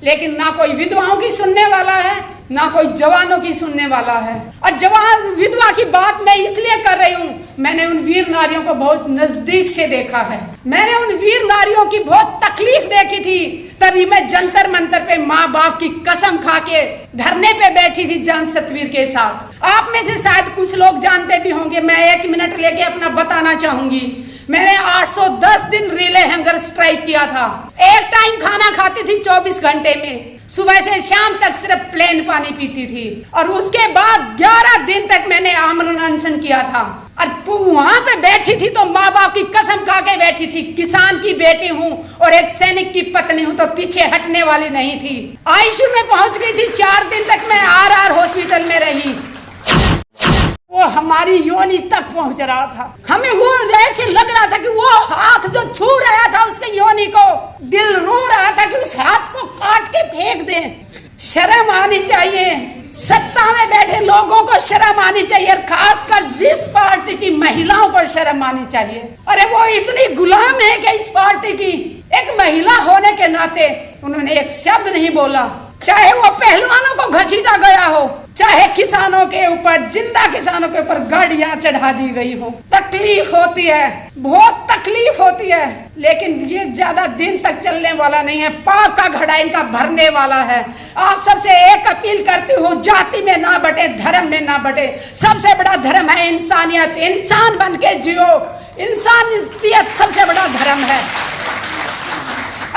लेकिन ना कोई विधवाओं की सुनने वाला है, ना कोई जवानों की सुनने वाला है। और जवान विधवा की बात मैं इसलिए कर रही हूँ, मैंने उन वीर नारियों को बहुत नजदीक से देखा है। मैंने उन वीर नारियों की बहुत तकलीफ देखी थी, तभी मैं जंतर मंतर पे माँ बाप की कसम खा के धरने पे बैठी थी जान सतवीर के साथ। आप में से शायद कुछ लोग जानते भी होंगे, मैं 1 मिनट लेके अपना बताना चाहूंगी। मैंने 810 दिन रिले हंगर स्ट्राइक किया था। एक टाइम खाना खाती थी 24 घंटे में, सुबह से शाम तक सिर्फ प्लेन पानी पीती थी। और उसके बाद 11 दिन तक मैंने आमरण अनशन किया था। और वहां पे बैठी थी तो माँ बाप की कसम खा के बैठी थी, किसान की बेटी हूँ और एक सैनिक की पत्नी हूँ तो पीछे हटने वाली नहीं थी। आईसीयू में पहुंच गई थी, 4 दिन तक मैं RR हॉस्पिटल में रही। वो हमारी योनि तक पहुंच रहा था, हमें वो ऐसे लग रहा था कि वो हाथ जो छू रहा था उसके योनि को, दिल रो रहा था कि उस हाथ को काट के फेंक दे। शर्म आनी चाहिए, सत्ता में बैठे लोगों को शर्म आनी चाहिए, और खासकर जिस पार्टी की महिलाओं को शर्म आनी चाहिए। अरे वो इतनी गुलाम है कि इस पार्टी की, एक महिला होने के नाते उन्होंने एक शब्द नहीं बोला, चाहे वो पहलवानों को घसीटा गया हो, चाहे किसानों के ऊपर, जिंदा किसानों के ऊपर गाड़ियां चढ़ा दी गई हो। तकलीफ होती है, बहुत तकलीफ होती है, लेकिन ये ज्यादा दिन तक चलने वाला नहीं है। पाप का घड़ा इनका भरने वाला है। आप सबसे एक अपील करती हूँ, जाति में ना बटे, धर्म में ना बटे। सबसे बड़ा धर्म है इंसानियत, इंसान बन के जियो। इंसानियत सबसे बड़ा धर्म है।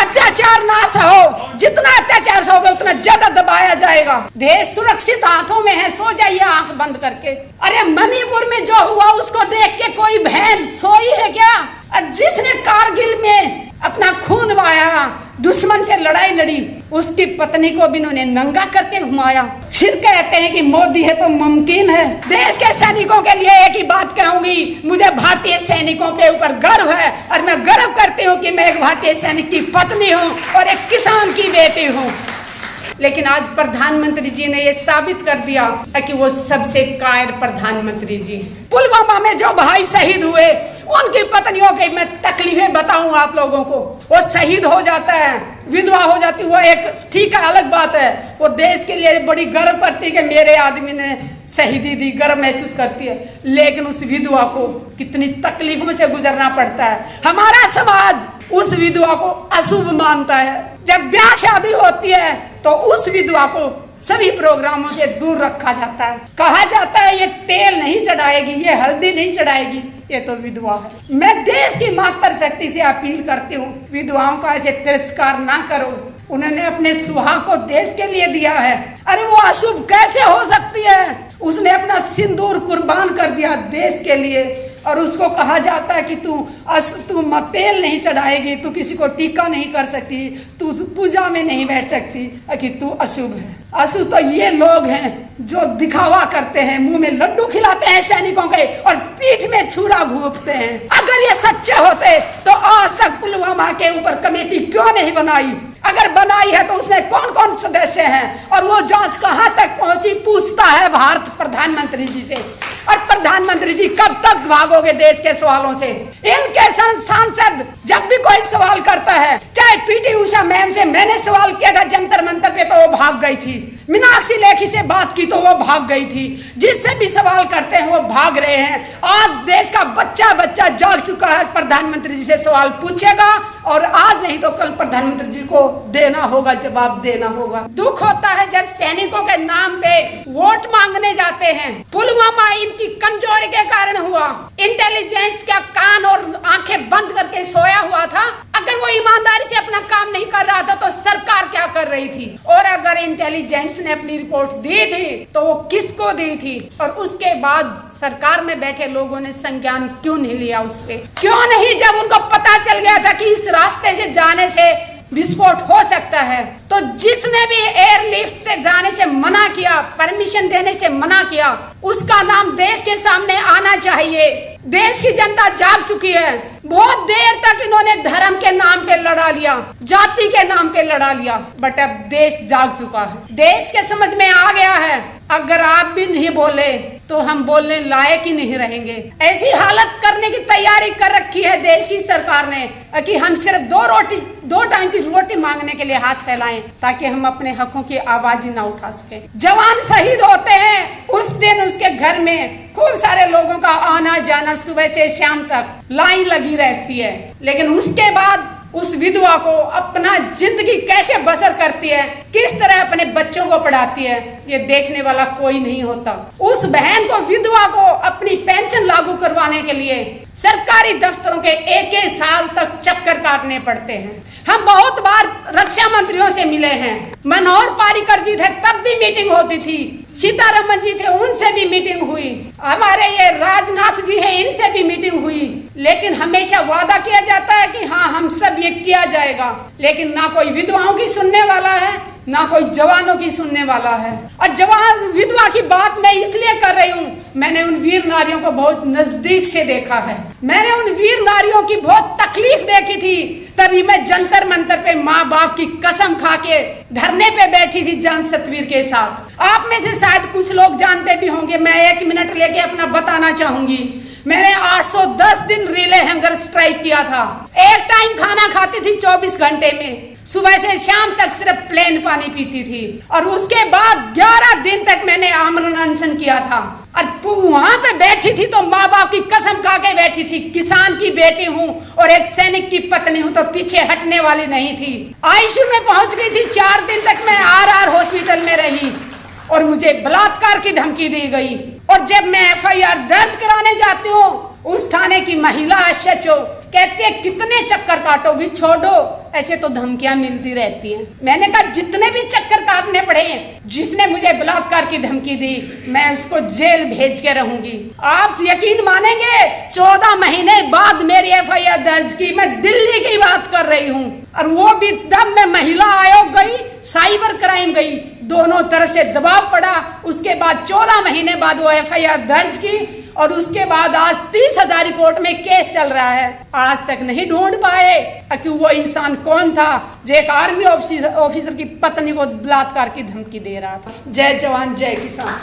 अत्याचार ना सहो, जितना अत्याचार सहोगे उतना ज्यादा दबाया जाएगा। देश सुरक्षित हाथों में है, सो जाइए आंख बंद करके। अरे मणिपुर में जो हुआ उसको देख के कोई बहन सोई है क्या? और जिसने कारगिल में अपना खून बहाया, दुश्मन से लड़ाई लड़ी, उसकी पत्नी को भी इन्होंने नंगा करके घुमाया। फिर कहते हैं कि मोदी है तो मुमकिन है। देश के सैनिकों के लिए एक ही बात कहूंगी, मुझे भारतीय सैनिकों के ऊपर गर्व है और मैं गर्व करती हूँ कि मैं एक भारतीय सैनिक की पत्नी हूँ और एक किसान की बेटी हूँ। लेकिन आज प्रधानमंत्री जी ने ये साबित कर दिया कि वो सबसे कायर प्रधानमंत्री जी। पुलवामा में जो भाई शहीद हुए, उनकी पत्नियों की मैं तकलीफें बताऊं आप लोगों को। वो शहीद हो जाता है, विधवा हो जाती, वो एक ठीक है, अलग बात है। वो देश के लिए बड़ी गर्व करती है कि मेरे आदमी ने शहीदी दी, गर्व महसूस करती है। लेकिन उस विधवा को कितनी तकलीफों से गुजरना पड़ता है। हमारा समाज उस विधवा को अशुभ मानता है। जब ब्याह शादी होती है तो उस विधवा को सभी प्रोग्रामों से दूर रखा जाता है। कहा जाता है ये तेल नहीं चढ़ाएगी, ये हल्दी नहीं चढ़ाएगी, ये तो विधवा है। मैं देश की मातृ शक्ति से अपील करती हूँ, विधवाओं का ऐसे तिरस्कार ना करो। उन्होंने अपने सुहाग को देश के लिए दिया है। अरे वो अशुभ कैसे हो सकती है? उसने अपना सिंदूर कुर्बान कर दिया देश के लिए, और उसको कहा जाता है कि तू तेल नहीं चढ़ाएगी, तू किसी को टीका नहीं कर सकती, तू पूजा में नहीं बैठ सकती, कि तू अशुभ है। अशुभ तो ये लोग हैं जो दिखावा करते हैं, मुंह में लड्डू खिलाते हैं सैनिकों के और पीठ में छुरा घूंपते हैं। अगर ये सच्चे होते तो आज तक पुलवामा के ऊपर कमेटी क्यों नहीं बनाई? अगर बनाई है तो उसमें कौन कौन सदस्य हैं, और वो जांच कहां तक पहुंची, पूछता है भारत प्रधानमंत्री जी से। और प्रधानमंत्री जी कब तक भागोगे देश के सवालों से? इनके सांसद जब भी कोई सवाल करता है, चाहे PT उषा मैम से मैंने सवाल किया था जंतर मंतर पे तो वो भाग गई थी, मीनाक्षी लेखी से बात की तो वो भाग गई थी। जिससे भी सवाल करते हैं वो भाग रहे हैं। आज देश का बच्चा बच्चा जाग चुका है, प्रधानमंत्री जी से सवाल पूछेगा और आज नहीं तो कल प्रधानमंत्री जी को देना होगा, जवाब देना होगा। दुख होता है जब सैनिकों के नाम पे वोट मांगने जाते हैं। पुलवामा इनकी कमजोरी के कारण हुआ। इंटेलिजेंस का कान और आंखें बंद करके सोया हुआ था। अगर वो ईमानदारी से अपना काम नहीं कर रहा था तो सरकार क्या कर रही थी? और अगर इंटेलिजेंस ने अपनी रिपोर्ट दी थी तो वो किसको दी थी? और उसके बाद सरकार में बैठे लोगों ने संज्ञान क्यों नहीं लिया उस पे? क्यों नहीं? जब उनको पता चल गया था कि इस रास्ते से जाने से विस्फोट हो सकता है, तो जिसने भी एयरलिफ्ट से जाने से मना किया, परमिशन देने से मना किया, उसका नाम देश के सामने आना चाहिए। देश की जनता जाग चुकी है। बहुत देर तक इन्होंने धर्म के नाम पे लड़ा लिया, जाति के नाम पे लड़ा लिया, बट अब देश जाग चुका है। देश के समझ में आ गया है, अगर आप भी नहीं बोले तो हम बोलने लायक ही नहीं रहेंगे। ऐसी हालत करने की तैयारी कर रखी है देश की सरकार ने कि हम सिर्फ दो टाइम की रोटी मांगने के लिए हाथ फैलाएं ताकि हम अपने हकों की आवाज ही ना उठा सके। जवान शहीद होते हैं उस दिन उसके घर में खूब सारे लोगों का आना जाना, सुबह से शाम तक लाइन लगी रहती है, लेकिन उसके बाद उस विधवा को अपना जिंदगी कैसे बसर करती है, किस तरह अपने बच्चों को पढ़ाती है, ये देखने वाला कोई नहीं होता। उस बहन को, विधवा को अपनी पेंशन लागू करवाने के लिए सरकारी दफ्तरों के एक साल तक चक्कर काटने पड़ते हैं। हम बहुत बार रक्षा मंत्रियों से मिले हैं, मनोहर पारिकर जी थे तब भी मीटिंग होती थी, सीतारमन जी थे उनसे भी मीटिंग हुई, हमारे ये राजनाथ जी हैं इनसे भी मीटिंग हुई, लेकिन हमेशा वादा किया जाता है कि हाँ हम सब ये किया जाएगा, लेकिन ना कोई विधवाओं की सुनने वाला है ना कोई जवानों की सुनने वाला है। और जवान विधवा की बात मैं इसलिए कर रही हूँ, मैंने उन वीर नारियों को बहुत नजदीक से देखा है, मैंने उन वीर नारियों की बहुत तकलीफ देखी थी, तभी मैं जंतर मंतर पे माँ बाप की कसम खा के धरने पे बैठी थी जान सतवीर के साथ। आप में से शायद कुछ लोग जानते भी होंगे, मैं 1 मिनट लेके अपना बताना चाहूंगी। मैंने 810 दिन रिले हंगर स्ट्राइक किया था, एक टाइम खाना खाती थी 24 घंटे में, सुबह से शाम तक सिर्फ प्लेन पानी पीती थी, और उसके बाद 11 दिन तक मैंने आमरण अनशन किया था। और वहां पे बैठी थी तो माँ बाप की कसम खा के बैठी थी, किसान की बेटी हूँ और एक सैनिक की पत्नी हूँ तो पीछे हटने वाली नहीं थी। आईसीयू में पहुंच गई थी, 4 दिन तक मैं RR हॉस्पिटल में रही और मुझे बलात्कार की धमकी दी गई। और जब मैं FIR दर्ज कराने जाती हूँ, उस थाने की महिला SHO कहती है कितने चक्कर काटोगी, छोड़ो, ऐसे तो धमकियां मिलती रहती हैं। मैंने कहा जितने भी चक्कर काटने पड़े, जिसने मुझे बलात्कार की धमकी दी मैं उसको जेल भेज के रहूंगी। आप यकीन मानेंगे 14 महीने बाद मेरी FIR दर्ज की, मैं दिल्ली की बात कर रही हूँ, और वो भी तब मैं महिला आयोग गई, साइबर क्राइम गई, दोनों तरफ से दबाव पड़ा। उसके बाद 14 महीने बाद वो FIR दर्ज की, और उसके बाद आज 30,000 कोर्ट में केस चल रहा है। आज तक नहीं ढूंढ पाए कि वो इंसान कौन था जो एक आर्मी ऑफिसर की पत्नी को बलात्कार की धमकी दे रहा था। जय जवान जय किसान।